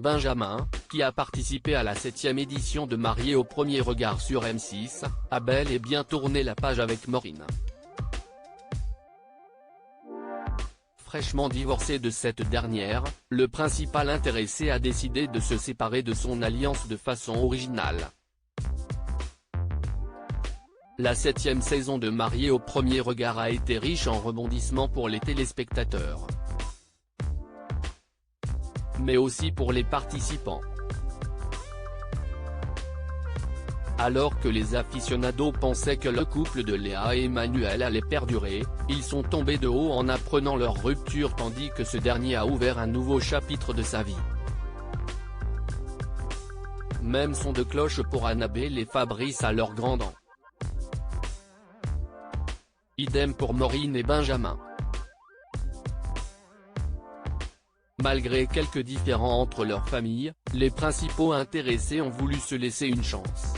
Benjamin, qui a participé à la 7e édition de Mariés au premier regard sur M6, a bel et bien tourné la page avec Maureen. Fraîchement divorcé de cette dernière, le principal intéressé a décidé de se séparer de son alliance de façon originale. La 7e saison de Mariés au premier regard a été riche en rebondissements pour les téléspectateurs, mais aussi pour les participants. Alors que les aficionados pensaient que le couple de Léa et Emmanuel allait perdurer, ils sont tombés de haut en apprenant leur rupture tandis que ce dernier a ouvert un nouveau chapitre de sa vie. Même son de cloche pour Annabelle et Fabrice à leur grand dent. Idem pour Maureen et Benjamin. Malgré quelques différends entre leurs familles, les principaux intéressés ont voulu se laisser une chance.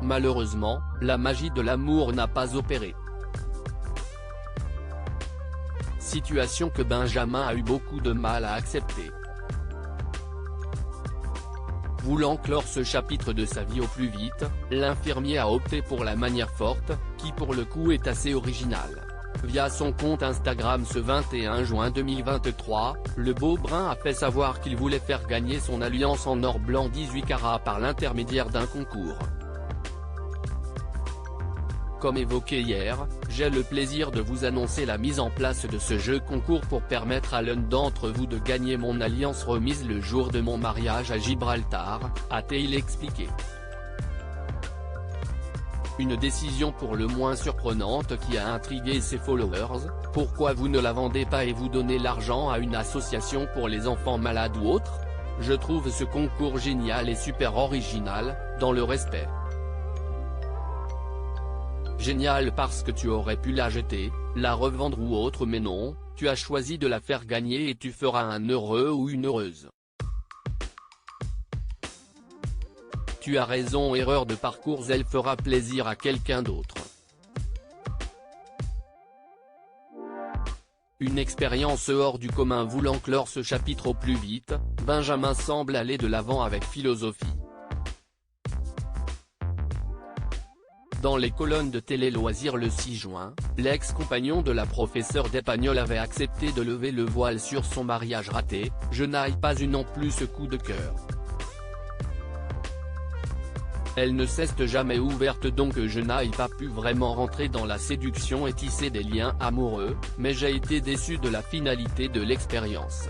Malheureusement, la magie de l'amour n'a pas opéré. Situation que Benjamin a eu beaucoup de mal à accepter. Voulant clore ce chapitre de sa vie au plus vite, l'infirmier a opté pour la manière forte, qui pour le coup est assez originale. Via son compte Instagram ce 21 juin 2023, le beau brun a fait savoir qu'il voulait faire gagner son alliance en or blanc 18 carats par l'intermédiaire d'un concours. Comme évoqué hier, j'ai le plaisir de vous annoncer la mise en place de ce jeu concours pour permettre à l'un d'entre vous de gagner mon alliance remise le jour de mon mariage à Gibraltar, a-t-il expliqué. Une décision pour le moins surprenante qui a intrigué ses followers. Pourquoi vous ne la vendez pas et vous donnez l'argent à une association pour les enfants malades ou autres? Je trouve ce concours génial et super original, dans le respect. Génial parce que tu aurais pu la jeter, la revendre ou autre mais non, tu as choisi de la faire gagner et tu feras un heureux ou une heureuse. Tu as raison, erreur de parcours, elle fera plaisir à quelqu'un d'autre. Une expérience hors du commun. Voulant clore ce chapitre au plus vite, Benjamin semble aller de l'avant avec philosophie. Dans les colonnes de Télé Loisirs le 6 juin, l'ex-compagnon de la professeure d'espagnol avait accepté de lever le voile sur son mariage raté. Je n'aille pas eu non plus ce coup de cœur. Elle ne s'est jamais ouverte donc je n'aille pas pu vraiment rentrer dans la séduction et tisser des liens amoureux, mais j'ai été déçu de la finalité de l'expérience.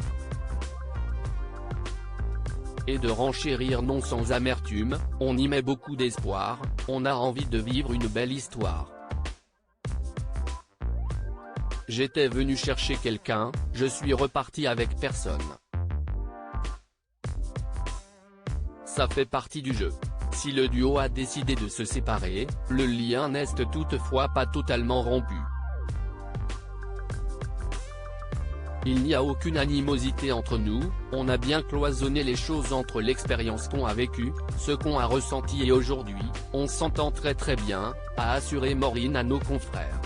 Et de renchérir non sans amertume, on y met beaucoup d'espoir, on a envie de vivre une belle histoire. J'étais venu chercher quelqu'un, je suis reparti avec personne. Ça fait partie du jeu. Si le duo a décidé de se séparer, le lien n'est toutefois pas totalement rompu. Il n'y a aucune animosité entre nous, on a bien cloisonné les choses entre l'expérience qu'on a vécue, ce qu'on a ressenti et aujourd'hui, on s'entend très bien, a assuré Maureen à nos confrères.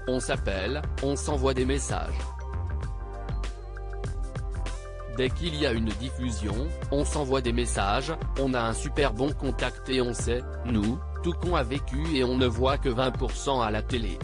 On s'appelle, on s'envoie des messages. Dès qu'il y a une diffusion, on s'envoie des messages, on a un super bon contact et on sait, nous, tout qu'on a vécu et on ne voit que 20% à la télé.